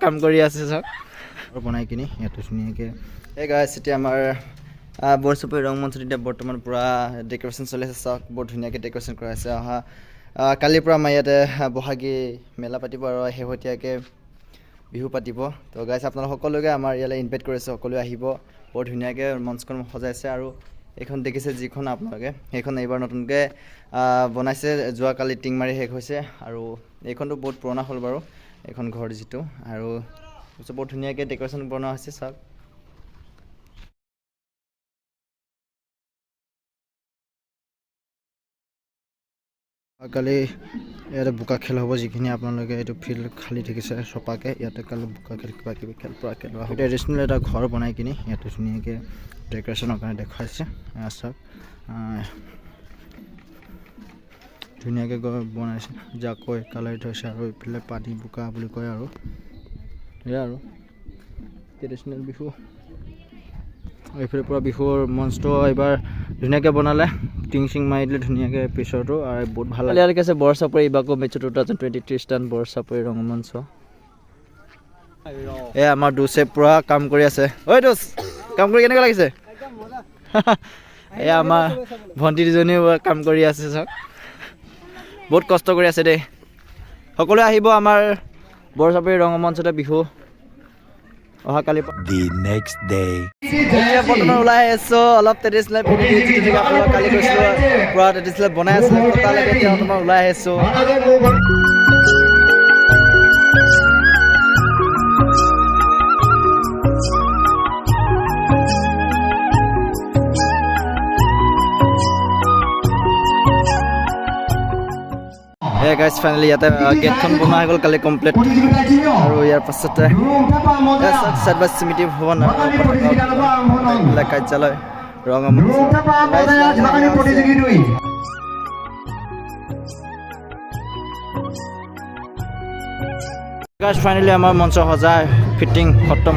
কাম কৰি আছে চাওক বনাই কিনি ইয়াতে ধুনীয়াকৈ এই গাইছ এতিয়া আমাৰ বৰচুপৰি ৰংমঞ্চত এতিয়া বৰ্তমান পূৰা ডেক'ৰেশ্যন চলি আছে চাওক বহুত ধুনীয়াকৈ ডেক'ৰেশ্যন কৰা আছে অহা কালিৰ পৰা আমাৰ ইয়াতে বহাগী মেলা পাতিব আৰু শেহতীয়াকৈ বিহু পাতিব তো গাইছ আপোনালোক সকলোকে আমাৰ ইয়ালৈ ইনভাইট কৰিছে সকলোৱে আহিব বহুত ধুনীয়াকৈ মঞ্চখন সজাইছে আৰু এইখন দেখিছে যিখন আপোনালোকে সেইখন এইবাৰ নতুনকৈ বনাইছে যোৱাকালি টিং মাৰি শেষ হৈছে আৰু এইখনটো বহুত পুৰণা হ'ল বাৰু এইখন ঘৰ যিটো আৰু বহুত ধুনীয়াকৈ ডেক'ৰেশ্যন বনোৱা হৈছে চাওক কালি ইয়াতে বোকা খেল হ'ব যিখিনি আপোনালোকে এইটো ফিল্ড খালী থাকিছে চপাকৈ ইয়াতে কালি বোকা খেল কিবা কিবি খেল পৰা খেলোৱা হয় ট্ৰেডিশ্যনেল এটা ঘৰ বনাই কিনি ইয়াতে ধুনীয়াকৈ ডেক'ৰেশ্যনৰ কাৰণে দেখুৱাইছে চাওক ধুনীয়াকৈ বনাইছে জাকৈ কালাৰ থৈছে আৰু এইফালে পানী বোকা বুলি কয় আৰু এয়া আৰু ট্ৰেডিশ্যনেল বিহু এইফালে পৰা বিহুৰ মঞ্চটো এইবাৰ ধুনীয়াকৈ বনালে টিং চিং মাৰি দিলে ধুনীয়াকৈ পিছৰটো আৰু বহুত ভাল লাগে ইয়ালৈকে আছে বৰচাপৰি ইবাকো মেট্চ 2023 টান বৰচাপৰি ৰংমঞ্চ এই আমাৰ দুছে পূৰা কাম কৰি আছে ঐ দোষ কাম কৰি কেনেকুৱা লাগিছে এই আমাৰ ভণ্টি দুজনীও কাম কৰি আছে চাওক বহুত কষ্ট কৰি আছে দেই সকলোৱে আহিব আমাৰ বৰচাপৰি ৰংমঞ্চতে বিহু অহাকালি বৰ্তমান ওলাই আহিছোঁ অলপ ট্ৰেডিশ্যনেল কালি গৈছিলোঁ পূৰা ট্ৰেডিশ্যনেল বনাই আছিলে তালৈকে এতিয়া বৰ্তমান ওলাই আহিছোঁ গাইজ ফাইনেলি ইয়াতে গেটখন বনোৱা হৈ গ'ল কালি কমপ্লিট আৰু ইয়াৰ পাছতে চাইড বাই স্মৃতি ভৱন কাৰ্যালয় ৰংমঞ্চ গাইজ ফাইনেলি আমাৰ মঞ্চ সজাই ফিটিং খতম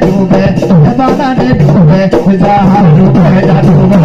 dube, banane dube, zaha dube, da dube.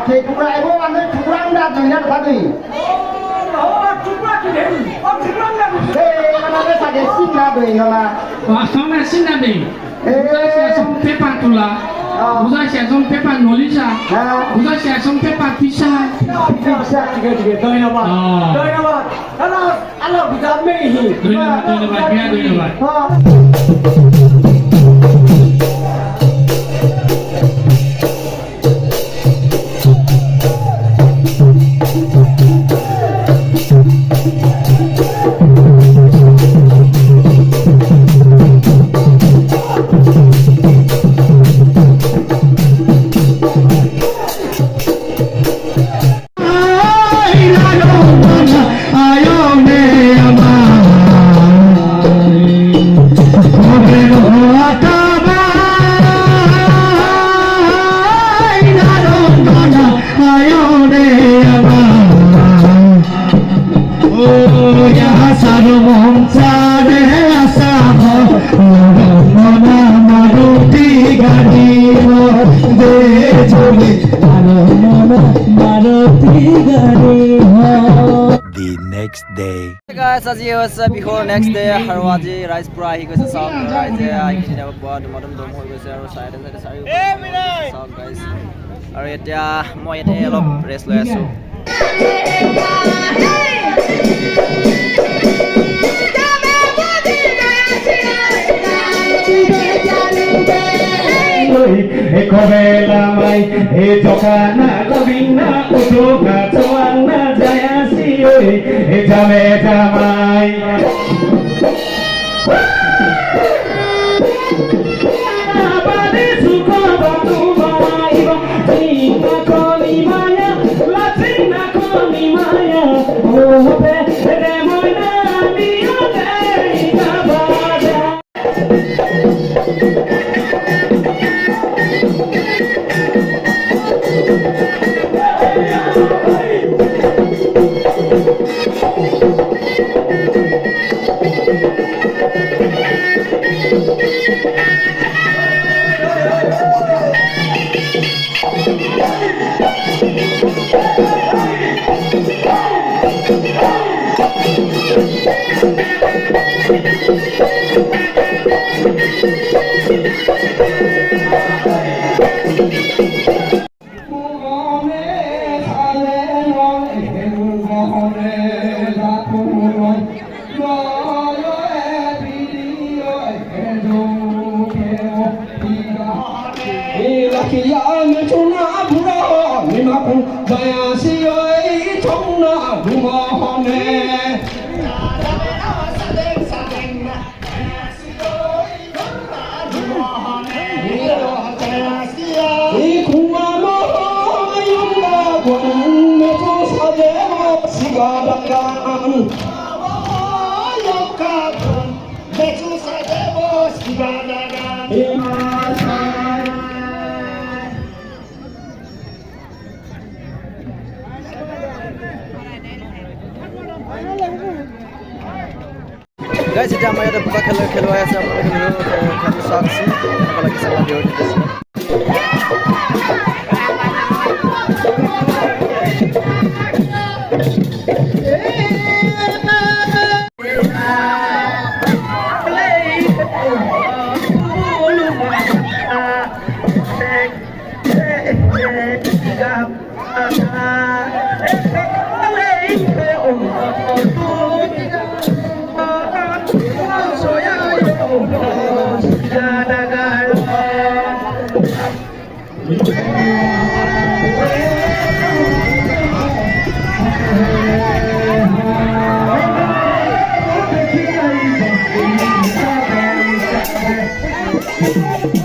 Thì cũng lại bố ăn đấy, chúng ăn đạt gì nhá, phát gì? Chúng ăn gì đấy? Chúng ăn đạt gì? Thế mà nó phải để xin ra đời mà. Xong là xin ra đời. Uza xong pepa tula. Uza sẽ xong pepa nolisa. Uza sẽ xong pepa pisa. Pisa juga đời nào mà. Đời nào mà. Alo bisa mê hi. Đời nào mà, đời nào mà. The next day. Hey guys, as you was before next day, Harwaji rice pura he goes to song rice. I can never go to modern dome. He goes to side and side. Song guys. Aretia, moi ete lop rest lo aso. Ekobela mai, etokana kovina, utoka toana jayasi, etameta mai. Abade sukoba tumaiba, tina koni maya, latina koni maya, ope demona miote ikabada. Guys, it's time to buka khelo ase apne khelo saak se apna lagi sala deor de Thank you.